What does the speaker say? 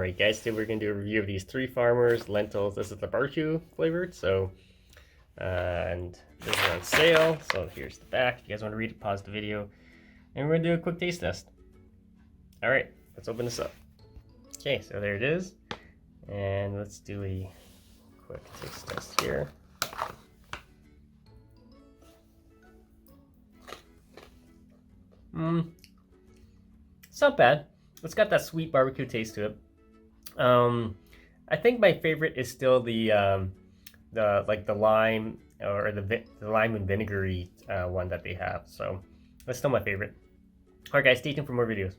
Alright guys, today we're going to do a review of these Three Farmers lentils. This is the barbecue flavored, so and this is on sale. So here's the back. If you guys want to read it, pause the video. And we're going to do a quick taste test. Alright, let's open this up. Okay, so there it is. And let's do a quick taste test here. It's not bad. It's got that sweet barbecue taste to it. I think my favorite is still the lime or the lime and vinegary one that they have. So that's still my favorite. Alright guys, stay tuned for more videos.